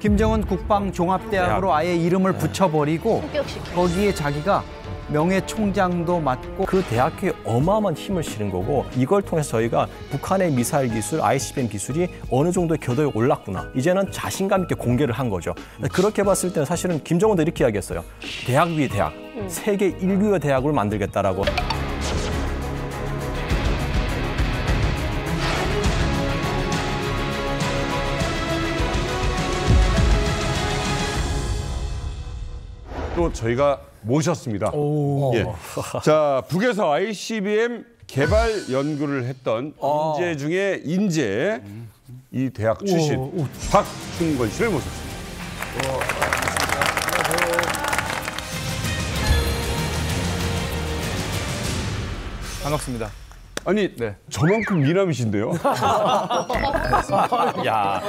김정은 국방종합대학으로 아예 이름을 붙여버리고 거기에 자기가 명예총장도 맡고 그 대학교에 어마어마한 힘을 실은 거고 이걸 통해서 저희가 북한의 미사일 기술, ICBM 기술이 어느 정도의 궤도에 올랐구나. 이제는 자신감 있게 공개를 한 거죠. 그렇게 봤을 때는 사실은 김정은도 이렇게 이야기했어요. 대학 위의 대학, 세계 1위의 대학을 만들겠다라고. 또 저희가 모셨습니다. 예. 자, 북에서 ICBM 개발 연구를 했던 인재 중에 인재, 이 대학 출신 박충건 씨를 모셨습니다. 반갑습니다. 아니, 저만큼 미남이신데요? 야,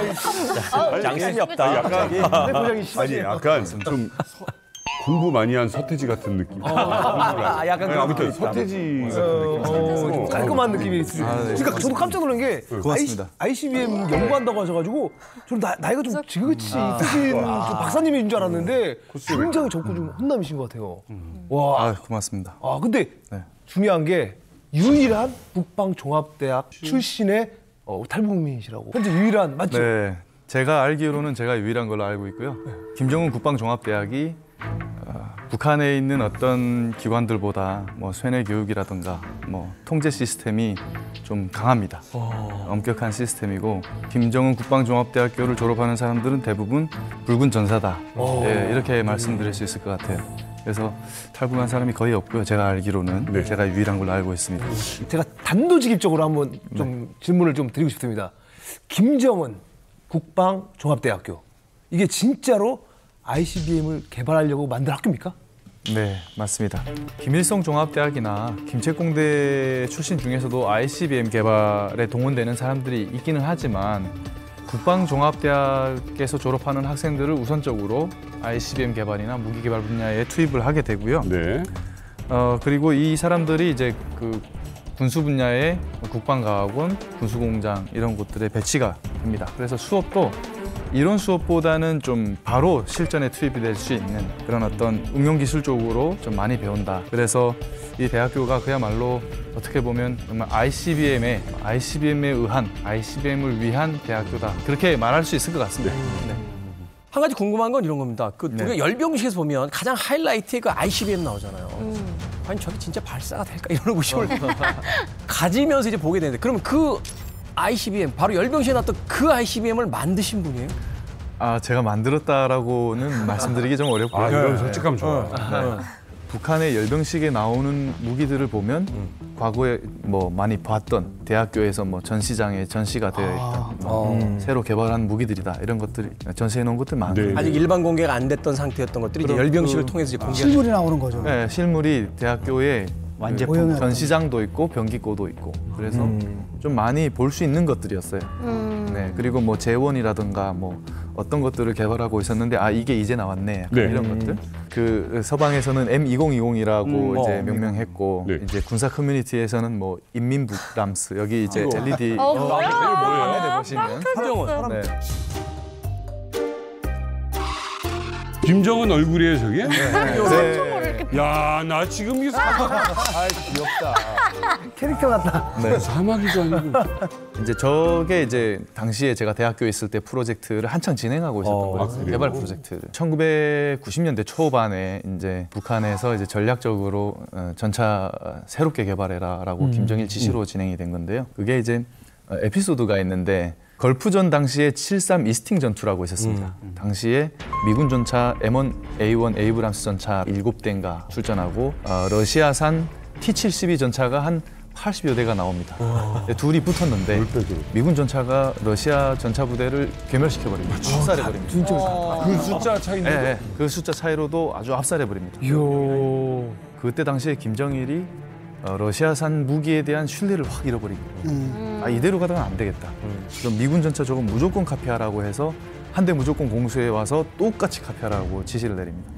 양심이 없다. 약간 좀 공부 많이 한 서태지 같은 느낌. 약간 아무튼 서태지 같은 느낌. 깔끔한 느낌이 있으시죠. 그러니까 저도 깜짝 놀란 게 고맙습니다. ICBM 연구한다고 하셔가지고 저는 나이가 좀 지긋이 있으신 좀 박사님인 줄 알았는데 굉장히 적고 좀 훈남이신 것 같아요. 와, 고맙습니다. 근데 중요한 게 유일한 북방종합대학 출신의 탈북민이시라고. 현재 유일한 맞죠? 네, 제가 알기로는 제가 유일한 걸로 알고 있고요. 김정은 국방종합대학이 북한에 있는 어떤 기관들보다 뭐 쇠뇌 교육이라든가 뭐 통제 시스템이 좀 강합니다. 엄격한 시스템이고 김정은 국방종합대학교를 졸업하는 사람들은 대부분 붉은 전사다. 네, 이렇게 말씀드릴 수 있을 것 같아요. 그래서 탈북한 사람이 거의 없고요. 제가 알기로는 제가 유일한 걸로 알고 있습니다. 제가 단도직입적으로 한번 좀 질문을 좀 드리고 싶습니다. 김정은 국방종합대학교 이게 진짜로 ICBM을 개발하려고 만든 학교입니까? 네, 맞습니다. 김일성 종합대학이나 김책공대 출신 중에서도 ICBM 개발에 동원되는 사람들이 있기는 하지만 국방종합대학에서 졸업하는 학생들을 우선적으로 ICBM 개발이나 무기 개발 분야에 투입을 하게 되고요. 네. 그리고 이 사람들이 이제 그 군수 분야의 국방과학원, 군수공장 이런 곳들에 배치가 됩니다. 그래서 수업도 이론 수업보다는 좀 바로 실전에 투입이 될 수 있는 그런 어떤 응용기술적으로 좀 많이 배운다. 그래서 이 대학교가 그야말로 어떻게 보면 정말 ICBM에 의한, ICBM을 위한 대학교다. 그렇게 말할 수 있을 것 같습니다. 네. 한 가지 궁금한 건 이런 겁니다. 우리가 열병식에서 보면 가장 하이라이트에 그 ICBM 나오잖아요. 아니 저게 진짜 발사가 될까 이런 의심을 가지면서 이제 보게 되는데 그러면 그 ICBM 바로 열병식에 나왔던 그 ICBM을 만드신 분이에요? 제가 만들었다라고는 말씀드리기 좀 어렵고요. 이런 솔직함 좋아요. 북한의 열병식에 나오는 무기들을 보면 과거에 뭐 많이 봤던 대학교에서 뭐 전시장에 전시가 되어 있던 새로 개발한 무기들이다 이런 것들이 전시해 놓은 것들 많아요. 아직 일반 공개가 안 됐던 상태였던 것들이 이제 열병식을 통해서 이제 공개. 실물이 나오는 거죠. 네, 실물이 대학교에 완제품 전시장도 있고 병기고도 있고 그래서 좀 많이 볼 수 있는 것들이었어요. 네, 그리고 뭐 재원이라든가 뭐 어떤 것들을 개발하고 있었는데 이게 이제 나왔네 이런 것들. 그 서방에서는 M2020이라고 이제 명명했고 이제 군사 커뮤니티에서는 뭐 인민북람스 여기 이제 LED 화면에 보시면 김정은. 네. 김정은 얼굴이에요, 저게? 네. 야, 나 지금 이 귀엽다. 캐릭터 같다. 네. 사마귀도 아니고. 이제 저게 이제 당시에 제가 대학교에 있을 때 프로젝트를 한창 진행하고 있었던 거예요. 개발 프로젝트를. 1990년대 초반에 이제 북한에서 이제 전략적으로 전차 새롭게 개발해라라고 김정일 지시로 진행이 된 건데요. 그게 이제 에피소드가 있는데 걸프전 당시에 7.3 이스팅 전투라고 있었습니다. 당시에 미군 전차 M1A1 에이브람스 전차 7대인가 출전하고 러시아산 T-72 전차가 한 80여 대가 나옵니다. 둘이 붙었는데 미군 전차가 러시아 전차 부대를 괴멸시켜버립니다. 압살해버립니다. 그 숫자 차이인데? 네, 그 숫자 차이로도 아주 압살해버립니다. 그때 당시에 김정일이 러시아산 무기에 대한 신뢰를 확 잃어버리고 이대로 가다가 안 되겠다. 그럼 미군 전차 저거 무조건 카피하라고 해서 한 대 무조건 공수해 와서 똑같이 카피하라고 지시를 내립니다.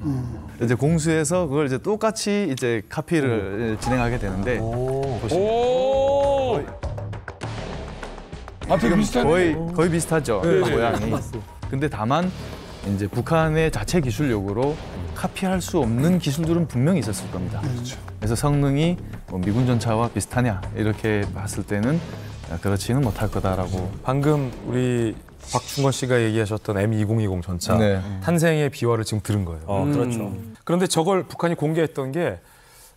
이제 공수해서 그걸 이제 똑같이 이제 카피를 진행하게 되는데 보시면 앞에 비슷하네. 거의 비슷하죠. 모양이. 근데 다만 이제 북한의 자체 기술력으로 카피할 수 없는 기술들은 분명히 있었을 겁니다. 그래서 성능이 뭐 미군 전차와 비슷하냐 이렇게 봤을 때는 그렇지는 못할 거다라고. 방금 우리 박충건 씨가 얘기하셨던 M2020 전차 네. 탄생의 비화를 지금 들은 거예요. 그렇죠. 그런데 저걸 북한이 공개했던 게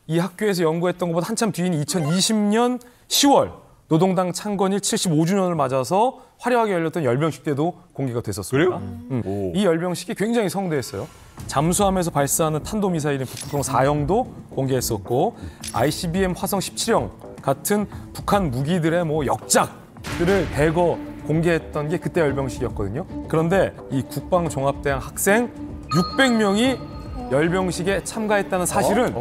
이 학교에서 연구했던 것보다 한참 뒤인 2020년 10월 노동당 창건일 75주년을 맞아서 화려하게 열렸던 열병식 때도 공개가 됐었습니다. 그래요? 이 열병식이 굉장히 성대했어요. 잠수함에서 발사하는 탄도미사일인 북극성 4형도 공개했었고 ICBM 화성 17형 같은 북한 무기들의 뭐 역작들을 대거 공개했던 게 그때 열병식이었거든요. 그런데 이 국방종합대학 학생 600명이 열병식에 참가했다는 사실은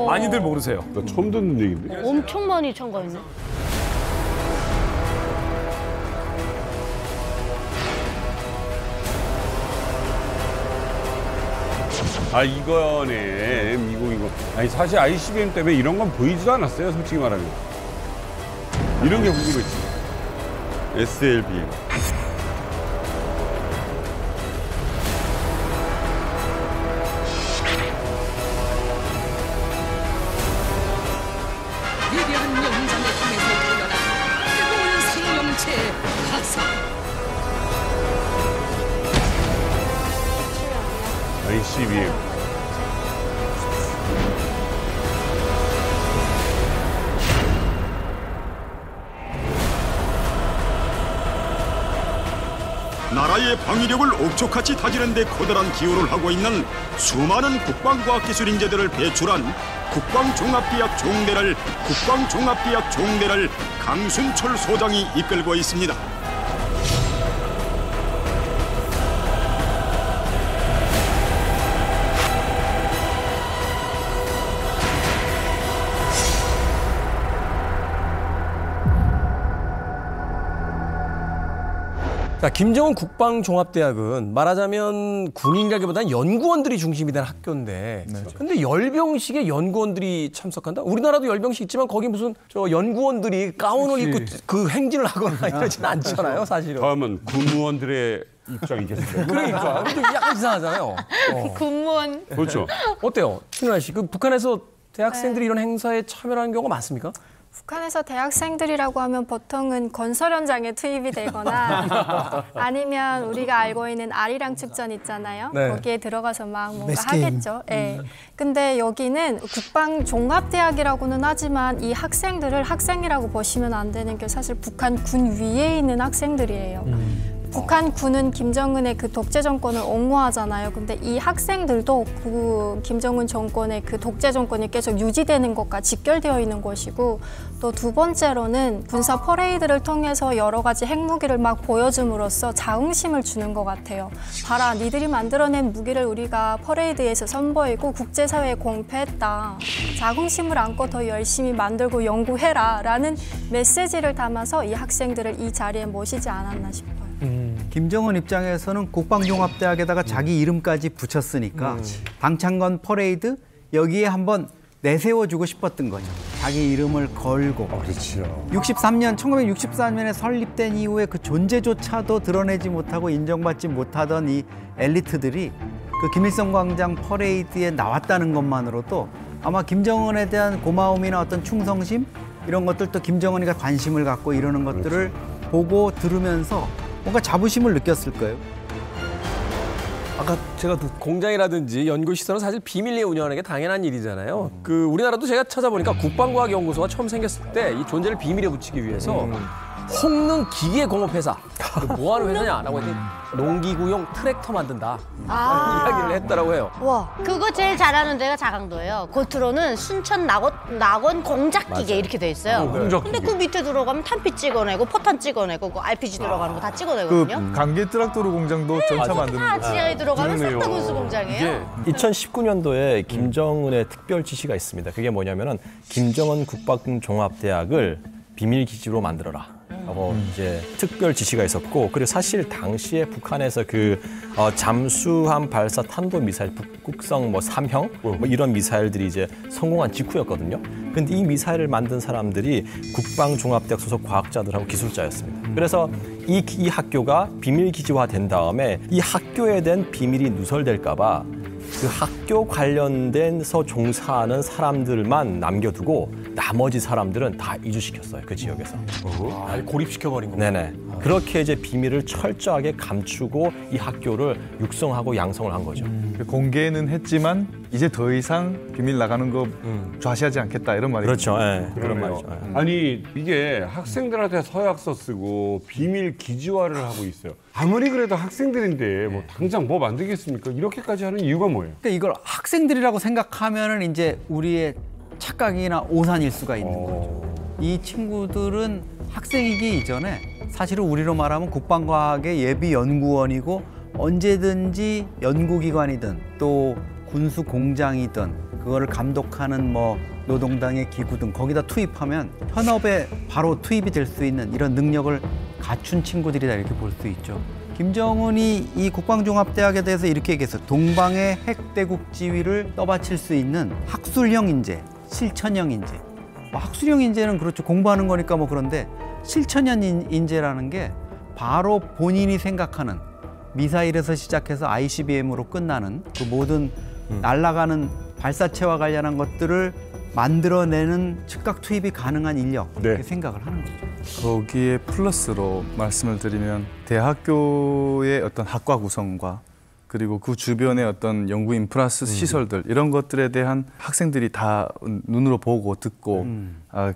많이들 모르세요. 나 처음 듣는 얘기인데. 엄청 많이 참가했네. 아 이거네 M2020. 아니 사실 ICBM 때문에 이런 건 보이지도 않았어요. 솔직히 말하면. 이런 게 궁금했지. SLBM. 위대한 영장의 땅에서 태어난 뜨거운 생명체의 화성. ICBM. 나라의 방위력을 옥초같이 다지는 데 커다란 기여를 하고 있는 수많은 국방과학기술 인재들을 배출한 국방종합대학 종대를 강순철 소장이 이끌고 있습니다. 자, 김정은 국방종합대학은 말하자면 군인이라기보다는 연구원들이 중심이 된 학교인데, 근데 열병식에 연구원들이 참석한다? 우리나라도 열병식 있지만 거기 무슨 저 연구원들이 가운을 입고 그 행진을 하거나 이러진 않잖아요, 사실은. 다음은 군무원들의 입장이겠어요. 그러니까 근데 약간 이상하잖아요. 군무원. 그렇죠. 어때요, 신은아 씨? 그 북한에서 대학생들이 이런 행사에 참여하는 경우가 많습니까? 북한에서 대학생들이라고 하면 보통은 건설 현장에 투입이 되거나 아니면 우리가 알고 있는 아리랑 축전 있잖아요. 네. 거기에 들어가서 막 뭔가 하겠죠. 네. 근데 여기는 국방종합대학이라고는 하지만 이 학생들을 학생이라고 보시면 안 되는 게 사실 북한 군 위에 있는 학생들이에요. 북한 군은 김정은의 그 독재 정권을 옹호하잖아요. 근데 이 학생들도 그 김정은 정권의 그 독재 정권이 계속 유지되는 것과 직결되어 있는 것이고, 또 두 번째로는 군사 퍼레이드를 통해서 여러 가지 핵무기를 막 보여줌으로써 자긍심을 주는 것 같아요. 봐라, 니들이 만들어낸 무기를 우리가 퍼레이드에서 선보이고 국제사회에 공표했다. 자긍심을 안고 더 열심히 만들고 연구해라 라는 메시지를 담아서 이 학생들을 이 자리에 모시지 않았나 싶어요. 김정은 입장에서는 국방종합대학에다가 자기 이름까지 붙였으니까 방창건 퍼레이드 여기에 한번 내세워주고 싶었던 거죠. 자기 이름을 걸고. 그렇죠. 1963년에 설립된 이후에 그 존재조차도 드러내지 못하고 인정받지 못하던 이 엘리트들이 그 김일성 광장 퍼레이드에 나왔다는 것만으로도 아마 김정은에 대한 고마움이나 어떤 충성심 이런 것들도 김정은이가 관심을 갖고 이러는 것들을 보고 들으면서 뭔가 자부심을 느꼈을 거예요. 아까 제가 공장이라든지 연구시설은 사실 비밀리에 운영하는 게 당연한 일이잖아요. 그 우리나라도 제가 찾아보니까 국방과학연구소가 처음 생겼을 때 이 존재를 비밀에 붙이기 위해서 홍능 기계공업회사 뭐 하는 회사냐라고 했더니 농기구용 트랙터 만든다 이야기를 했다라고 해요. 와, 그거 제일 잘하는 데가 자강도예요. 겉으로는 순천 낙원 공작기계 이렇게 돼 있어요. 근데 그 밑에 들어가면 탄피 찍어내고 포탄 찍어내고 그 RPG 들어가는 거 다 찍어내거든요. 강계 트락토르 공장도 전차 만드는 다 거. 지하에 들어가면 석탄군수 공장이에요. 2019년도에 김정은의 특별 지시가 있습니다. 그게 뭐냐면은 김정은 국방종합대학을 비밀 기지로 만들어라. 이제 특별 지시가 있었고, 그리고 사실 당시에 북한에서 그 잠수함 발사 탄도 미사일 북극성 뭐 3형 뭐 이런 미사일들이 이제 성공한 직후였거든요. 근데 이 미사일을 만든 사람들이 국방종합대학 소속 과학자들하고 기술자였습니다. 그래서 이 학교가 비밀 기지화 된 다음에 이 학교에 대한 비밀이 누설될까 봐 그 학교 관련된서 종사하는 사람들만 남겨두고 나머지 사람들은 다 이주시켰어요, 그 지역에서. 고립시켜버린 겁니다. 네네. 그렇게 이제 비밀을 철저하게 감추고 이 학교를 육성하고 양성을 한 거죠. 공개는 했지만 이제 더 이상 비밀 나가는 거 좌시하지 않겠다 이런 말이죠. 그렇죠. 예, 그런 말이죠. 예. 아니 이게 학생들한테 서약서 쓰고 비밀 기지화를 하고 있어요. 아무리 그래도 학생들인데 뭐 당장 뭐 만들겠습니까? 이렇게까지 하는 이유가 뭐예요? 그러니까 이걸 학생들이라고 생각하면은 이제 우리의 착각이나 오산일 수가 있는 거죠. 이 친구들은 학생이기 이전에 사실은 우리로 말하면 국방과학의 예비연구원이고 언제든지 연구기관이든 또 군수공장이든 그거를 감독하는 뭐 노동당의 기구 등 거기다 투입하면 현업에 바로 투입이 될 수 있는 이런 능력을 갖춘 친구들이다 이렇게 볼 수 있죠. 김정은이 이 국방종합대학에 대해서 이렇게 얘기했어요. 동방의 핵대국 지위를 떠받칠 수 있는 학술형 인재, 실천형 인재. 뭐 학술형 인재는 그렇죠. 공부하는 거니까 뭐 그런데 실천형 인재라는 게 바로 본인이 생각하는 미사일에서 시작해서 ICBM으로 끝나는 그 모든 날아가는 발사체와 관련한 것들을 만들어내는 즉각 투입이 가능한 인력 이렇게 생각을 하는 거죠. 거기에 플러스로 말씀을 드리면 대학교의 어떤 학과 구성과 그리고 그 주변의 어떤 연구 인프라스 시설들 이런 것들에 대한 학생들이 다 눈으로 보고 듣고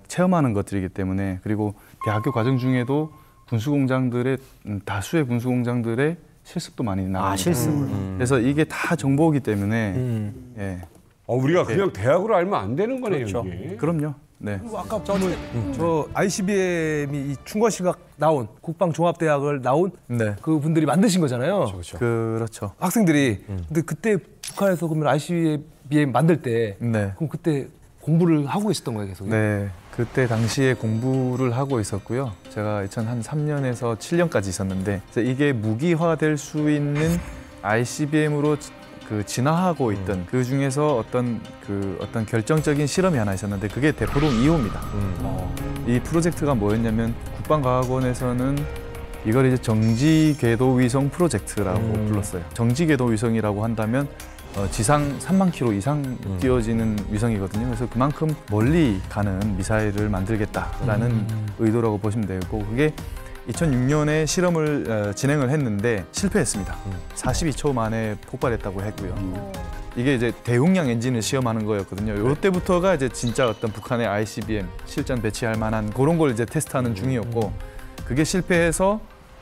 체험하는 것들이기 때문에 그리고 대학교 과정 중에도 군수공장들의 다수의 군수공장들의 실습도 많이 나옵니다. 실습을. 그래서 이게 다 정보이기 때문에 예. 우리가 그냥 대학으로 알면 안 되는 거네요. 그렇죠. 이게. 그럼요. 네. 아까 저 ICBM이 이 충건 씨가 나온 국방종합대학을 나온 네. 그 분들이 만드신 거잖아요. 그렇죠. 학생들이. 근데 그때 북한에서 그러면 ICBM 만들 때 네. 그럼 그때 공부를 하고 계셨던 거예요, 계속? 네. 그때 당시에 공부를 하고 있었고요. 제가 2003년에서 7년까지 있었는데 이게 무기화될 수 있는 ICBM으로 그 진화하고 있던 그 중에서 어떤 결정적인 실험이 하나 있었는데 그게 대포동 2호입니다. 이 프로젝트가 뭐였냐면 국방과학원에서는 이걸 이제 정지궤도위성 프로젝트라고 불렀어요. 정지궤도위성이라고 한다면 지상 3만 킬로 이상 띄워지는 위성이거든요. 그래서 그만큼 멀리 가는 미사일을 만들겠다라는 의도라고 보시면 되고 그게 2006년에 실험을 진행을 했는데 실패했습니다. 42초 만에 폭발했다고 했고요. 이게 이제 대용량 엔진을 시험하는 거였거든요. 이때부터가 이제 진짜 어떤 북한의 ICBM 실전 배치할 만한 그런 걸 이제 테스트하는 중이었고 그게 실패해서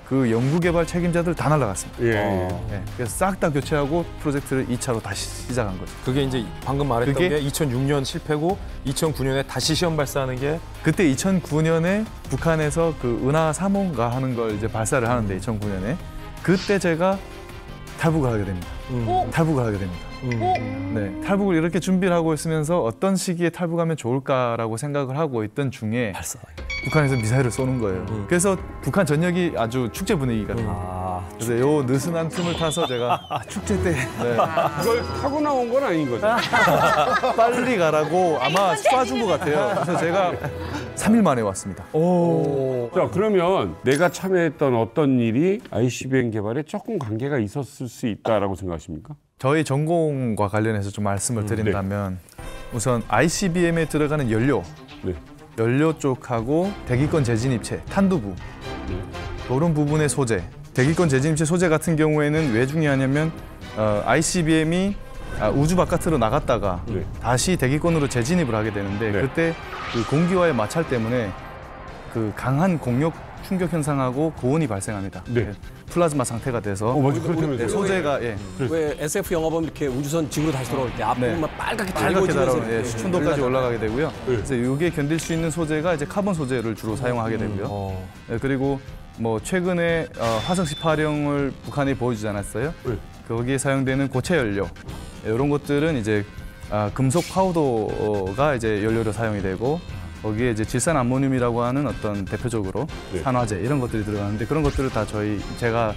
그 연구개발 책임자들 다 날아갔습니다. 예. 그래서 싹 다 교체하고 프로젝트를 2차로 다시 시작한 거죠. 그게 이제 방금 말했던 게 2006년 실패고 2009년에 다시 시험 발사하는 게 그때 2009년에 북한에서 그 은하 3호인가 하는 걸 이제 발사를 하는데 2009년에 그때 제가 탈북을 하게 됩니다. 탈북을 하게 됩니다. 네, 탈북을 이렇게 준비를 하고 있으면서 어떤 시기에 탈북하면 좋을까라고 생각을 하고 있던 중에 북한에서 미사일을 쏘는 거예요. 그래서 북한 전역이 아주 축제 분위기가 돼요. 그래서 요 느슨한 틈을 타서 제가 축제 때 그걸 타고 나온 건 아닌 거죠? 빨리 가라고 아마 쏴준 것 같아요. 그래서 제가 3일 만에 왔습니다. 자, 그러면 내가 참여했던 어떤 일이 ICBM 개발에 조금 관계가 있었을 수 있다라고 생각하십니까? 저희 전공과 관련해서 좀 말씀을 드린다면 우선 ICBM에 들어가는 연료 쪽하고 대기권 재진입체, 탄두부 이런 부분의 소재 대기권 재진입체 소재 같은 경우에는 왜 중요하냐면 ICBM이 우주 바깥으로 나갔다가 다시 대기권으로 재진입을 하게 되는데 그때 그 공기와의 마찰 때문에 그 강한 공력 충격 현상하고 고온이 발생합니다. 플라즈마 상태가 돼서 소재가 왜 SF 영화 보면 이렇게 우주선 지구로 다시 돌아올 때 앞부분만 빨갛게 달궈지면서 수춘도까지 올라가게 되고요. 그래서 이게 견딜 수 있는 소재가 이제 카본 소재를 주로 사용하게 되고요. 그리고 뭐 최근에 화성 18형을 북한이 보여주지 않았어요? 거기에 사용되는 고체 연료 이런 것들은 이제 금속 파우더가 이제 연료로 사용이 되고 거기에 이제 질산 암모늄이라고 하는 어떤 대표적으로 네. 산화제 이런 것들이 들어가는데 그런 것들을 다 제가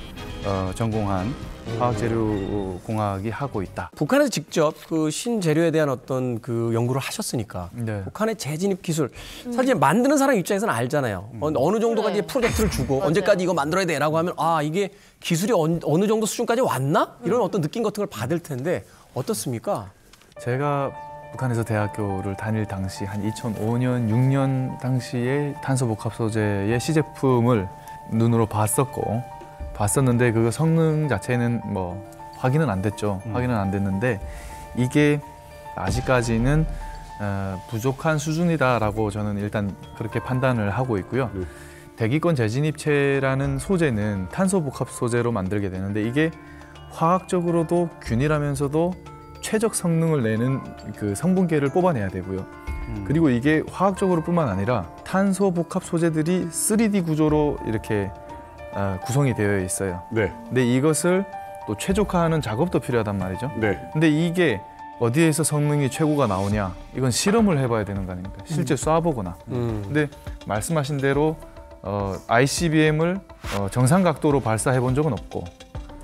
전공한 화학재료공학이 하고 있다. 북한에서 직접 그 신재료에 대한 어떤 그 연구를 하셨으니까 네. 북한의 재진입 기술 사실 만드는 사람 입장에서는 알잖아요. 어느 정도까지 그래. 프로젝트를 주고 맞아요. 언제까지 이거 만들어야 돼라고 하면 아 이게 기술이 어느 정도 수준까지 왔나 이런 어떤 느낌 같은 걸 받을 텐데 어떻습니까? 제가 북한에서 대학교를 다닐 당시 한 2005년, 6년 당시에 탄소복합소재의 시제품을 눈으로 봤었는데 그 성능 자체는 뭐 확인은 안 됐죠. 확인은 안 됐는데 이게 아직까지는 부족한 수준이다라고 저는 일단 그렇게 판단을 하고 있고요. 대기권 재진입체라는 소재는 탄소복합 소재로 만들게 되는데 이게 화학적으로도 균일하면서도 최적 성능을 내는 그 성분계를 뽑아내야 되고요. 그리고 이게 화학적으로뿐만 아니라 탄소복합 소재들이 3D 구조로 이렇게 구성이 되어 있어요. 네. 근데 이것을 또 최적화하는 작업도 필요하단 말이죠. 네. 근데 이게 어디에서 성능이 최고가 나오냐? 이건 실험을 해봐야 되는 거 아닙니까? 실제 쏴보거나. 근데 말씀하신 대로 ICBM을 정상 각도로 발사해 본 적은 없고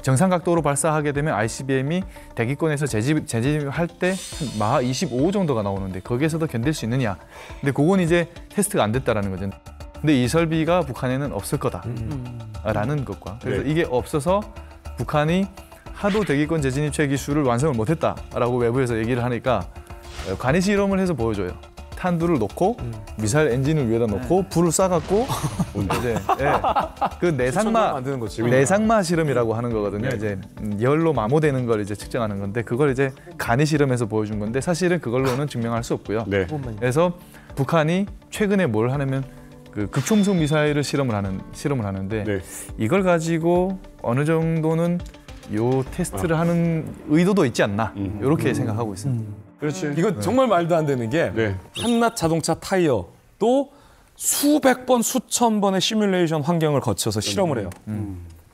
정상 각도로 발사하게 되면 ICBM이 대기권에서 재진입할 때 마하 25 정도가 나오는데 거기에서도 견딜 수 있느냐? 근데 그건 이제 테스트가 안 됐다라는 거죠. 근데 이 설비가 북한에는 없을 거다라는 것과 그래서 네. 이게 없어서 북한이 하도 대기권 재진입체 기술을 완성을 못했다라고 외부에서 얘기를 하니까 관이 실험을 해서 보여줘요. 탄두를 놓고 미사일 엔진을 위에다 놓고 불을 쏴갖고 이제 그 내상마 실험이라고 하는 거거든요. 네. 이제 열로 마모되는 걸 이제 측정하는 건데 그걸 이제 간이 실험해서 보여준 건데 사실은 그걸로는 증명할 수 없고요. 네. 그래서 북한이 최근에 뭘 하냐면 그 극초음속 미사일을 실험을 하는데 네. 이걸 가지고 어느 정도는 요 테스트를 하는 의도도 있지 않나 이렇게 생각하고 있습니다. 그렇지. 이건 정말 말도 안 되는 게 네. 한낱 자동차 타이어도 수백 번, 수천 번의 시뮬레이션 환경을 거쳐서 실험을 해요.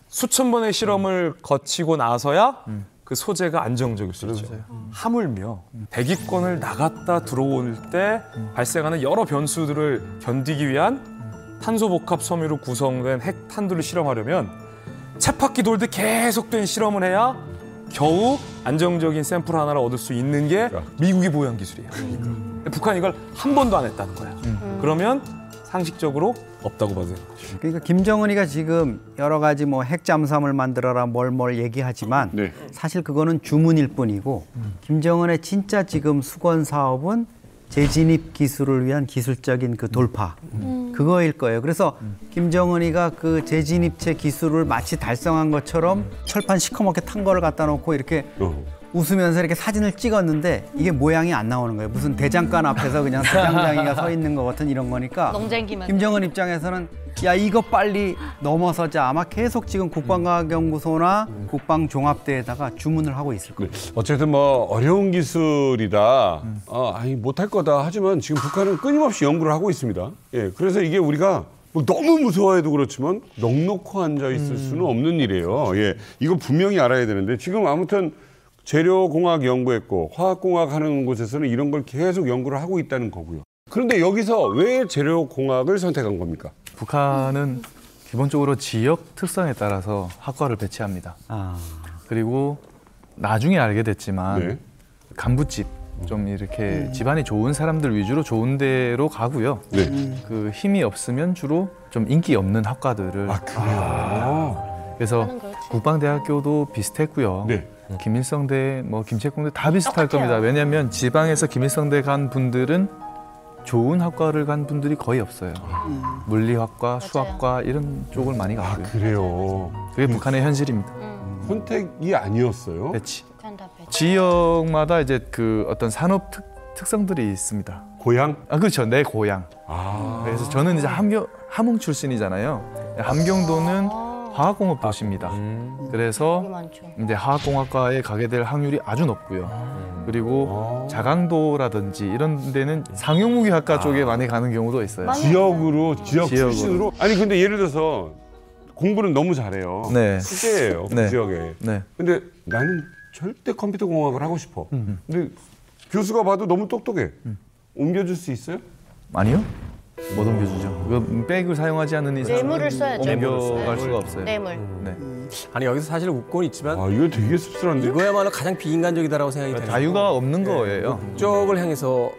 수천 번의 실험을 거치고 나서야 그 소재가 안정적일 수 있죠. 하물며 대기권을 나갔다 들어올 때 발생하는 여러 변수들을 견디기 위한 탄소복합 섬유로 구성된 핵탄두를 실험하려면 쳇바퀴 돌듯 계속된 실험을 해야 겨우 안정적인 샘플 하나를 얻을 수 있는 게 미국이 보유한 기술이에요. 북한이 이걸 한 번도 안 했다는 거예요. 그러면 상식적으로 없다고 봐도 되는 거죠. 그러니까 김정은이가 지금 여러 가지 뭐 핵잠수함을 만들어라 뭘 얘기하지만 네. 사실 그거는 주문일 뿐이고 김정은의 진짜 지금 수건 사업은 재진입 기술을 위한 기술적인 그 돌파 그거일 거예요. 그래서 김정은이가 그 재진입체 기술을 마치 달성한 것처럼 철판 시커멓게 탄 거를 갖다 놓고 이렇게 웃으면서 이렇게 사진을 찍었는데 이게 모양이 안 나오는 거예요. 무슨 대장간 앞에서 그냥 대장장이가 서 있는 것 같은 이런 거니까 농쟁기만 김정은 입장에서는 야 이거 빨리 넘어서자 아마 계속 지금 국방과학연구소나 국방종합대에다가 주문을 하고 있을 거예요. 어쨌든 뭐 어려운 기술이다. 못할 거다. 하지만 지금 북한은 끊임없이 연구를 하고 있습니다. 예, 그래서 이게 우리가 뭐 너무 무서워해도 그렇지만 넋놓고 앉아 있을 수는 없는 일이에요. 예, 이거 분명히 알아야 되는데 지금 아무튼 재료공학 연구했고 화학공학 하는 곳에서는 이런 걸 계속 연구를 하고 있다는 거고요. 그런데 여기서 왜 재료공학을 선택한 겁니까? 북한은 기본적으로 지역 특성에 따라서 학과를 배치합니다. 그리고 나중에 알게 됐지만 네. 간부집 좀 이렇게 집안이 좋은 사람들 위주로 좋은 데로 가고요. 네. 그 힘이 없으면 주로 좀 인기 없는 학과들을 그래서 국방대학교도 비슷했고요. 네. 김일성대, 뭐 김책공대 다 비슷할 똑같아요. 겁니다. 왜냐하면 지방에서 김일성대 간 분들은 좋은 학과를 간 분들이 거의 없어요. 물리학과, 수학과 이런 쪽을 많이 가고요. 그래요. 그게 북한의 현실입니다. 선택이 아니었어요. 배치. 지역마다 이제 그 어떤 산업 특성들이 있습니다. 고향? 그렇죠. 내 고향. 그래서 저는 이제 함흥 출신이잖아요. 함경도는 화학공업 도시입니다. 그래서 이제 화학공학과에 가게 될 확률이 아주 높고요. 그리고 자강도라든지 이런 데는 상용무기학과 쪽에 많이 가는 경우도 있어요. 지역 출신으로? 아니 근데 예를 들어서 공부는 너무 잘해요. 네. 수재예요. 그 네. 지역에. 네. 근데 나는 절대 컴퓨터 공학을 하고 싶어. 근데 교수가 봐도 너무 똑똑해. 옮겨줄 수 있어요? 아니요. 못 옮겨주죠. 이거 백을 사용하지 않는 이상 뇌물을 써야죠. 옮겨갈 수가 없어요. 뇌물. 네. 아니 여기서 사실 웃고는 있지만 이거 되게 씁쓸한데? 이거야말로 가장 비인간적이다라고 생각이 돼요. 자유가 없는 거예요. 목적을 향해서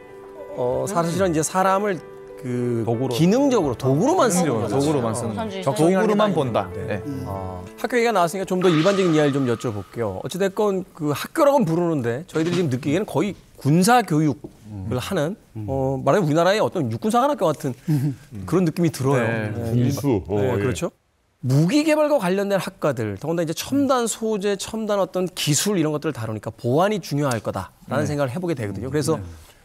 사실은 이제 사람을 그 기능적으로 도구로만 쓰는 거죠. 도구로만 쓰는 거죠. 적정히 도구로만 본다. 네. 학교 얘기가 나왔으니까 좀 더 일반적인 이야기를 좀 여쭤볼게요. 어찌됐건 그 학교라고는 부르는데 저희들이 지금 느끼기에는 거의 군사 교육을 하는 말하자면 우리나라의 어떤 육군사관학교 같은 그런 느낌이 들어요. 군수. 그렇죠. 무기 개발과 관련된 학과들, 더군다나 이제 첨단 소재, 첨단 어떤 기술 이런 것들을 다루니까 보안이 중요할 거다라는 생각을 해보게 되거든요. 그래서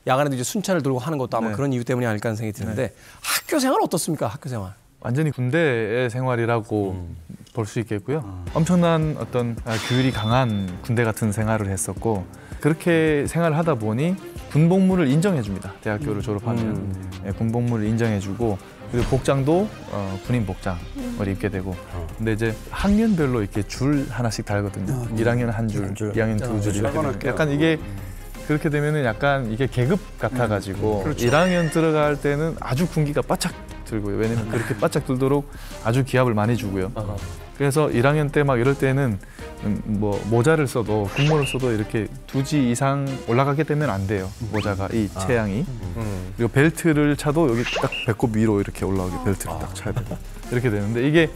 야간에도 이제 순찰을 들고 하는 것도 아마 그런 이유 때문이 아닐까 하는 생각이 드는데 학교 생활 어떻습니까? 학교 생활. 완전히 군대의 생활이라고 볼 수 있겠고요. 엄청난 어떤 규율이 강한 군대 같은 생활을 했었고 그렇게 생활을 하다 보니 군복무를 인정해 줍니다. 대학교를 졸업하면 군복무를 인정해 주고 그리고 복장도 군인 복장을 입게 되고 근데 이제 학년별로 이렇게 줄 하나씩 달거든요. 1학년 한 줄, 2학년 두 줄 이렇게 약간 이게 그렇게 되면은 약간 이게 계급 같아가지고 1학년 들어갈 때는 아주 군기가 바짝 들고요. 왜냐면 그렇게 바짝 들도록 아주 기합을 많이 주고요. 그래서 1학년 때 막 이럴 때는 뭐 모자를 써도 군모를 써도 이렇게 2지 이상 올라가게 되면 안 돼요. 모자가 이 체양이. 그리고 벨트를 차도 여기 딱 배꼽 위로 이렇게 올라오게 벨트를 딱 차야 되고 이렇게 되는데 이게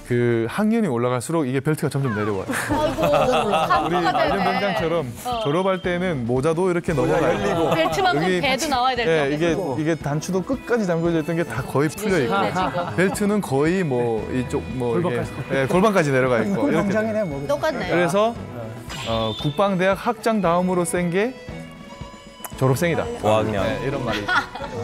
그 학년이 올라갈수록 이게 벨트가 점점 내려와요. 우리 안전병장처럼 졸업할 때는 모자도 이렇게 넘어가고 벨트만큼 배도 나와야 될 텐데. 이게 단추도 끝까지 잠궈져 있던 게 다 거의 풀려 있고 벨트는 거의 뭐 이쪽 뭐 골반까지 내려가 있고 공장이네 뭐. 똑같네. 그래서 국방대학 학장 다음으로 센 게 졸업생이다. 와 그냥 이런 말이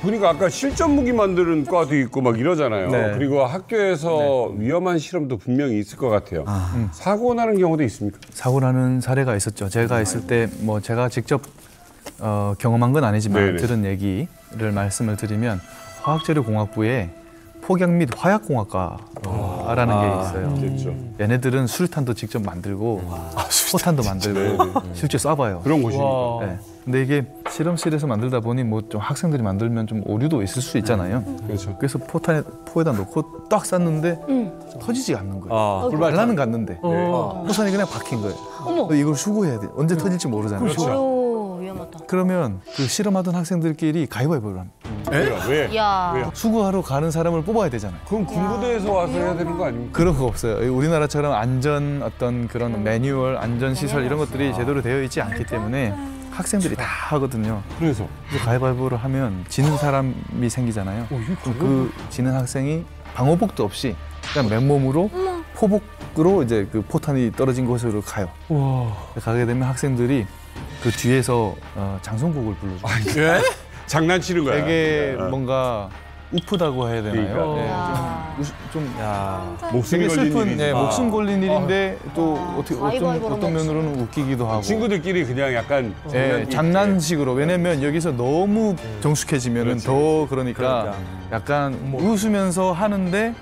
보니까 아까 실전 무기 만드는 과도 있고 막 이러잖아요. 네. 그리고 학교에서 위험한 실험도 분명히 있을 것 같아요. 사고 나는 경우도 있습니까? 사고 나는 사례가 있었죠. 제가 있을 때 뭐 제가 직접 경험한 건 아니지만 네네. 들은 얘기를 말씀을 드리면 화학재료공학부에 폭약 및 화약공학과라는 게 있어요. 그렇죠. 얘네들은 수류탄도 직접 만들고 포탄도 만들고 실제 쏴봐요. 그런 곳이니까. 네. 근데 이게 실험실에서 만들다 보니 뭐 좀 학생들이 만들면 좀 오류도 있을 수 있잖아요. 그렇죠. 그래서 포에다 놓고 딱 쐈는데 터지지가 않는 거예요. 발라는 갔는데 포탄이 그냥 박힌 거예요. 어머. 이걸 수거해야 돼. 언제 터질지 모르잖아요. 오, 위험하다. 그러면 그 실험하던 학생들끼리 가위바위보를 합니다. 왜? 야. 수거하러 가는 사람을 뽑아야 되잖아요. 그럼 군부대에서 와서 해야 되는 거 아닙니까? 그런 거 없어요. 우리나라처럼 안전 어떤 그런 매뉴얼, 안전 시설 이런 것들이 제대로 되어 있지 않기 때문에 학생들이 다 하거든요. 그래서 가위바위보를 하면 지는 사람이 생기잖아요. 그럼 그 지는 학생이 방호복도 없이 그냥 맨몸으로 포복으로 이제 그 포탄이 떨어진 곳으로 가요. 가게 되면 학생들이 그 뒤에서 장송곡을 불러줘요. 장난치는 거야. 되게 뭔가 우프다고 해야 되나요? 그러니까. 좀 목숨이 되게 걸린 슬픈 일이지. 목숨 걸린 일인데 또 어떤 면으로는 웃기기도 하고 친구들끼리 그냥 약간 장난식으로 왜냐면 여기서 너무 정숙해지면은 더 그러니까 약간 웃으면서 하는데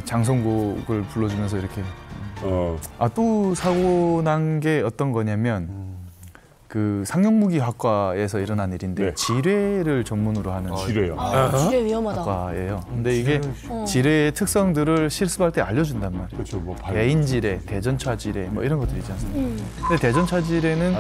장송곡을 불러주면서 이렇게 또 사고 난 게 어떤 거냐면 그 상용무기학과에서 일어난 일인데 지뢰를 전문으로 하는 지뢰요. 지뢰 위험하다. 학과예요. 근데 이게 지뢰의 특성들을 실습할 때 알려준단 말이에요. 그렇죠. 뭐 개인 지뢰, 대전차 지뢰 뭐 이런 것들이 있지 않습니까? 근데 대전차 지뢰는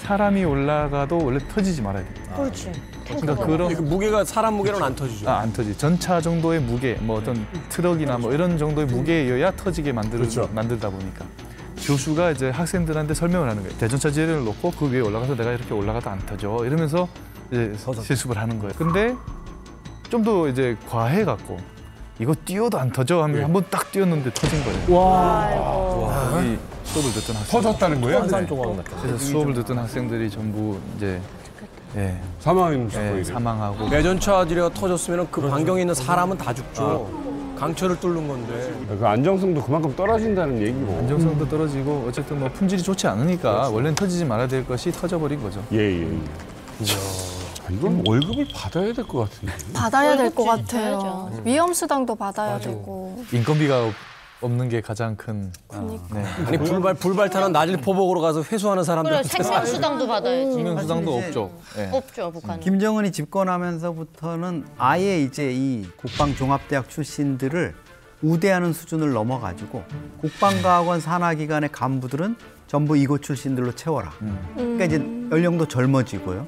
사람이 올라가도 원래 터지지 말아야 돼요. 그렇지. 그러니까 그런 무게가 사람 무게로는 안 터지죠. 안 터지. 전차 정도의 무게, 뭐 어떤 트럭이나 뭐 이런 정도의 무게여야 터지게 만들다 보니까. 교수가 이제 학생들한테 설명을 하는 거예요. 대전차 지뢰를 놓고 그 위에 올라가서 내가 이렇게 올라가도 안 터져. 이러면서 이제 실습을 하는 거예요. 근데 좀 더 이제 과해갖고 이거 뛰어도 안 터져 하면 한번 딱 뛰었는데 터진 거예요. 와. 이 수업을 듣던 학생. 터졌다는 거예요? 그래서 수업을 듣던 학생들이 전부 이제 사망하고. 대전차 지뢰가 터졌으면 그 반경에 있는 사람은 다 죽죠. 강철을 뚫는 건데. 그 안정성도 그만큼 떨어진다는 얘기고. 안정성도 떨어지고 어쨌든 뭐 품질이 좋지 않으니까 원래는 터지지 말아야 될 것이 터져버린 거죠. 예. 이건 월급을 받아야 될 것 같은데. 받아야 될 것 월급 같아요. 줘야죠. 위험수당도 받아야 되고. 인건비가 없는 게 가장 큰. 네. 아니 불발탄한 나질 포복으로 가서 회수하는 사람들. 그래, 생명수당도 받아야지. 생명수당도 없죠. 네. 없죠, 북한. 김정은이 집권하면서부터는 아예 이제 이 국방종합대학 출신들을 우대하는 수준을 넘어가지고 국방과학원 산하기관의 간부들은 전부 이곳 출신들로 채워라. 그러니까 이제 연령도 젊어지고요.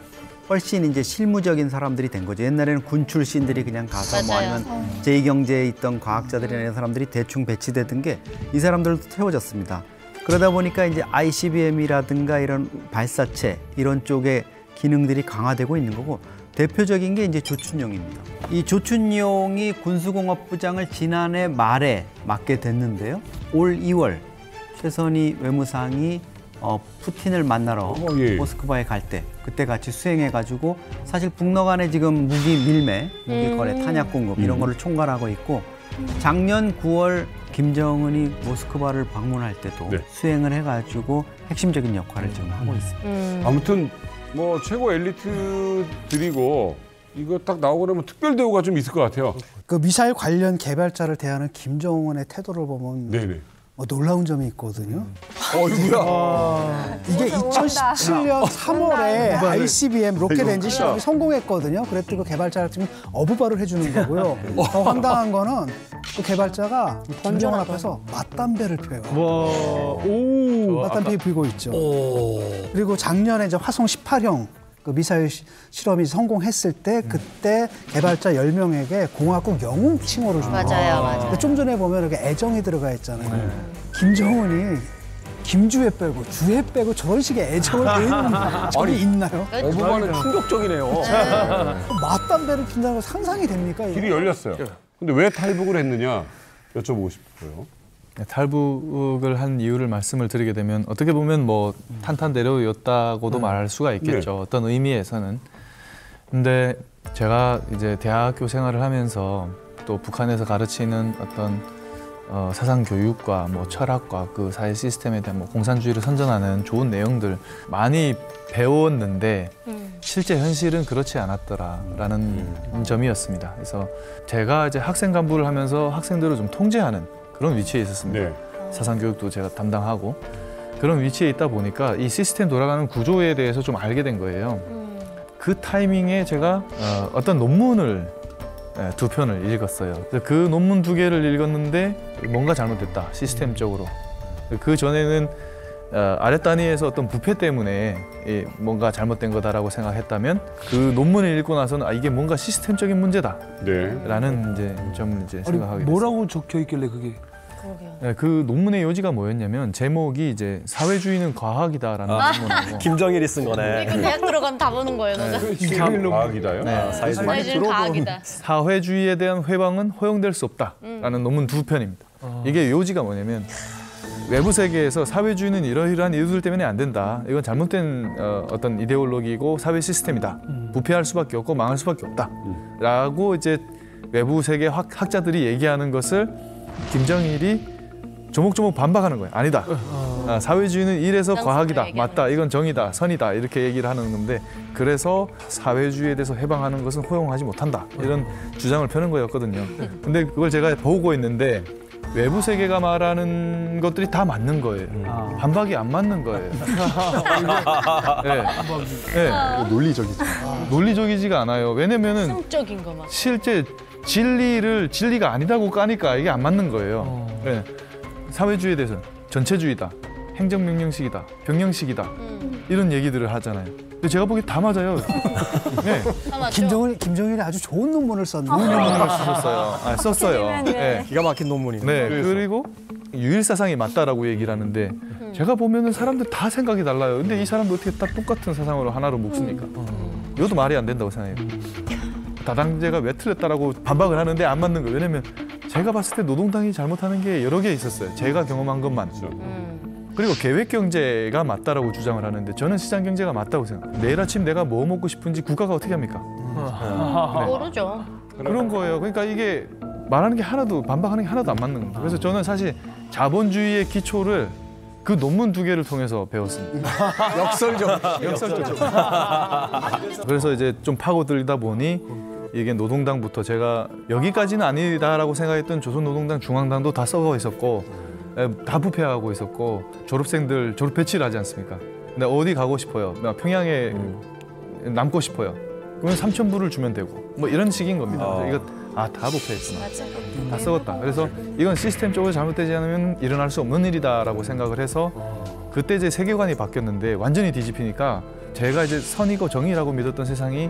훨씬 이제 실무적인 사람들이 된 거죠. 옛날에는 군 출신들이 그냥 가서 뭐 아니면 제2경제에 있던 과학자들이나 이런 사람들이 대충 배치되던 게 이 사람들도 태워졌습니다. 그러다 보니까 이제 ICBM이라든가 이런 발사체 이런 쪽의 기능들이 강화되고 있는 거고 대표적인 게 이제 조춘용입니다. 이 조춘용이 군수공업부장을 지난해 말에 맡게 됐는데요. 올 2월 최선희 외무상이 푸틴을 만나러 모스크바에 갈 때 그때 같이 수행해가지고 사실 북러 간에 지금 무기 밀매, 무기 거래, 탄약 공급 이런 거를 총괄하고 있고 작년 9월 김정은이 모스크바를 방문할 때도 수행을 해가지고 핵심적인 역할을 지금 하고 있습니다. 아무튼 뭐 최고 엘리트들이고 이거 딱 나오고 나면 특별 대우가 좀 있을 것 같아요. 그 미사일 관련 개발자를 대하는 김정은의 태도를 보면 네네. 놀라운 점이 있거든요. 어이구야. 이게 2017년 3월에 ICBM 로켓 엔진 시험이 성공했거든요. 그랬더니 그 개발자가 지금 어부바를 해주는 거고요. 더 황당한 거는 그 개발자가 김정은 앞에서 맞담배를 펴요. 맞담배 피고 있죠. 그리고 작년에 이제 화성 18형 그 미사일 실험이 성공했을 때 그때 개발자 10명에게 공화국 영웅 칭호를 줍니다. 맞아요. 근데 좀 전에 보면 이렇게 애정이 들어가 있잖아요. 김정은이 김주회 빼고 주회 빼고 저런 식의 애정을 보이는 적이 있나요? 어부바는 충격적이네요. 맞담배를 핀다는 거 상상이 됩니까? 길이 열렸어요. 근데 왜 탈북을 했느냐 여쭤보고 싶어요. 탈북을 한 이유를 말씀을 드리게 되면 어떻게 보면 뭐 탄탄대로였다고도 말할 수가 있겠죠. 어떤 의미에서는. 근데 제가 이제 대학교 생활을 하면서 또 북한에서 가르치는 어떤 사상 교육과 뭐 철학과 그 사회 시스템에 대한 뭐 공산주의를 선전하는 좋은 내용들 많이 배웠는데 실제 현실은 그렇지 않았더라라는 점이었습니다. 그래서 제가 이제 학생 간부를 하면서 학생들을 좀 통제하는 그런 위치에 있었습니다. 사상 교육도 제가 담당하고 그런 위치에 있다 보니까 이 시스템 돌아가는 구조에 대해서 좀 알게 된 거예요. 그 타이밍에 제가 어떤 논문을 2편을 읽었어요. 그 논문 2개를 읽었는데 뭔가 잘못됐다, 시스템적으로. 그 전에는 아랫 단위에서 어떤 부패 때문에 뭔가 잘못된 거다라고 생각했다면 그 논문을 읽고 나서는 이게 뭔가 시스템적인 문제다라는 이제 점을 이제 생각하게 됐어요. 뭐라고 적혀 있길래 그게? 네, 그 논문의 요지가 뭐였냐면 제목이 이제 사회주의는 과학이다라는 논문이고 김정일이 쓴 거네. 대학 들어가면 다 보는 거예요, 너는. 과학이다요? 네, 사회주의는 과학이다. 사회주의에 대한 회방은 허용될 수 없다라는 논문 2편입니다. 이게 요지가 뭐냐면 외부 세계에서 사회주의는 이러이러한 이유들 때문에 안 된다. 이건 잘못된 어떤 이데올로기고 사회 시스템이다. 부패할 수밖에 없고 망할 수밖에 없다. 라고 이제 외부 세계 학자들이 얘기하는 것을 김정일이 조목조목 반박하는 거예요. 아니다. 사회주의는 이래서 과학이다. 맞다. 이건 정의다. 선이다. 이렇게 얘기를 하는 건데 그래서 사회주의에 대해서 해방하는 것은 허용하지 못한다. 이런 주장을 펴는 거였거든요. 근데 그걸 제가 보고 있는데 외부 세계가 말하는 것들이 다 맞는 거예요. 반박이 안 맞는 거예요. 논리적이죠. 논리적이지가 않아요. 왜냐면은 성적인 거만. 실제 진리가 아니다고 까니까 이게 안 맞는 거예요. 네. 사회주의에 대해서는 전체주의다, 행정명령식이다, 병령식이다 이런 얘기들을 하잖아요. 근데 제가 보기엔 다 맞아요. 네. 김정일이 아주 좋은 논문을 썼네요. 논문을 쓰셨어요. 썼어요. 네. 기가 막힌 논문이네. 네. 그리고 유일사상이 맞다라고 얘기를 하는데 제가 보면은 사람들 다 생각이 달라요. 근데 이 사람도 어떻게 딱 똑같은 사상으로 하나로 묶습니까? 이것도 말이 안 된다고 생각해요. 다당제가 왜 틀렸다라고 반박을 하는데 안 맞는 거예요. 왜냐면 제가 봤을 때 노동당이 잘못하는 게 여러 개 있었어요. 제가 경험한 것만. 그리고 계획경제가 맞다라고 주장을 하는데 저는 시장경제가 맞다고 생각해요. 내일 아침 내가 뭐 먹고 싶은지 국가가 어떻게 합니까? 모르죠. 그런 거예요. 그러니까 이게 말하는 게 하나도 반박하는 게 하나도 안 맞는 겁니다. 그래서 저는 사실 자본주의의 기초를 그 논문 2개를 통해서 배웠습니다. 역설적. 그래서 이제 좀 파고들다 보니 이게 노동당부터 제가 여기까지는 아니다라고 생각했던 조선노동당 중앙당도 다 썩어 있었고 다 부패하고 있었고 졸업생들 졸업 배치를 하지 않습니까? 근데 어디 가고 싶어요? 나 평양에 남고 싶어요. 그러면 3,000불을 주면 되고 뭐 이런 식인 겁니다. 이거 다 부패했구나. 다 썩었다. 그래서 이건 시스템적으로 잘못되지 않으면 일어날 수 없는 일이다라고 생각을 해서 그때 제 세계관이 바뀌었는데 완전히 뒤집히니까 제가 이제 선이고 정의라고 믿었던 세상이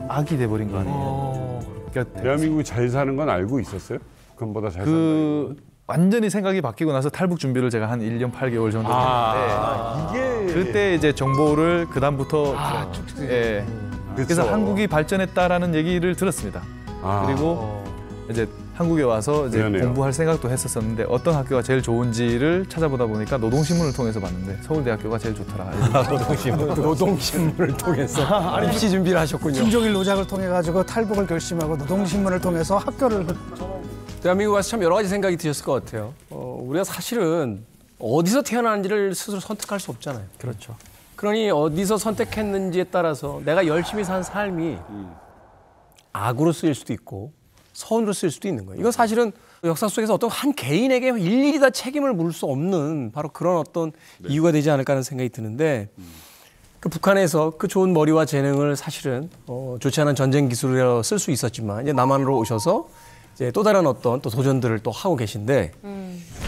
악이 돼버린 거 아니에요. 그러니까 대한민국이 잘 사는 건 알고 있었어요? 그건보다 잘 산다. 완전히 생각이 바뀌고 나서 탈북 준비를 제가 한 1년 8개월 정도 했는데 이게 그때 이제 정보를 그다음부터 그래서 한국이 발전했다라는 얘기를 들었습니다. 그리고 이제 한국에 와서 이제 미안해요. 공부할 생각도 했었었는데 어떤 학교가 제일 좋은지를 찾아보다 보니까 노동신문을 통해서 봤는데 서울대학교가 제일 좋더라. 노동신문을 통해서 입시 준비를 하셨군요. 김종일 노작을 통해 가지고 탈북을 결심하고 노동신문을 통해서 학교를 대한민국 와서 참 여러 가지 생각이 드셨을 것 같아요. 우리가 사실은 어디서 태어나는지를 스스로 선택할 수 없잖아요. 그렇죠. 그러니 어디서 선택했는지에 따라서 내가 열심히 산 삶이 악으로 쓰일 수도 있고 선으로 쓰일 수도 있는 거예요. 이건 사실은 역사 속에서 어떤 한 개인에게 일일이 다 책임을 물을 수 없는 바로 그런 어떤 이유가 되지 않을까 하는 생각이 드는데 그 북한에서 그 좋은 머리와 재능을 사실은 좋지 않은 전쟁 기술이라 쓸 수 있었지만 이제 남한으로 오셔서 이제 또 다른 어떤 또 도전들을 또 하고 계신데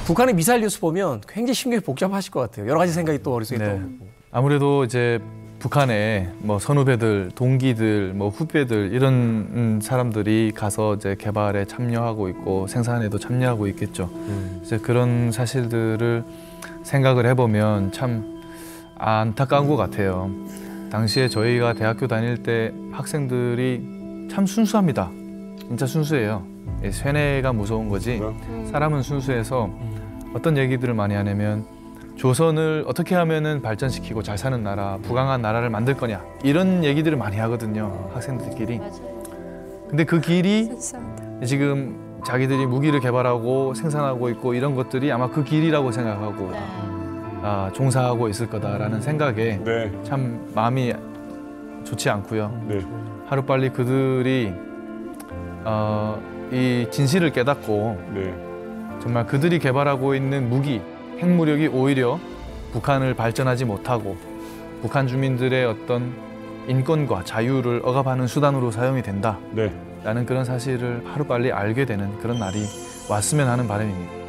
북한의 미사일 뉴스 보면 굉장히 심경이 복잡하실 것 같아요. 여러 가지 생각이 또 머릿속에 떠오르고. 아무래도 이제 북한에 뭐 선후배들, 동기들, 뭐 후배들 이런 사람들이 가서 이제 개발에 참여하고 있고 생산에도 참여하고 있겠죠. 이제 그런 사실들을 생각을 해보면 참 안타까운 것 같아요. 당시에 저희가 대학교 다닐 때 학생들이 참 순수합니다. 진짜 순수해요. 쇠뇌가 무서운 거지 사람은 순수해서 어떤 얘기들을 많이 하냐면 조선을 어떻게 하면은 발전시키고 잘 사는 나라, 부강한 나라를 만들 거냐 이런 얘기들을 많이 하거든요. 학생들끼리. 근데 그 길이 지금 자기들이 무기를 개발하고 생산하고 있고 이런 것들이 아마 그 길이라고 생각하고 종사하고 있을 거다라는 생각에 참 마음이 좋지 않고요. 하루빨리 그들이 이 진실을 깨닫고 정말 그들이 개발하고 있는 무기, 핵무력이 오히려 북한을 발전하지 못하고 북한 주민들의 어떤 인권과 자유를 억압하는 수단으로 사용이 된다라는 그런 사실을 하루빨리 알게 되는 그런 날이 왔으면 하는 바람입니다.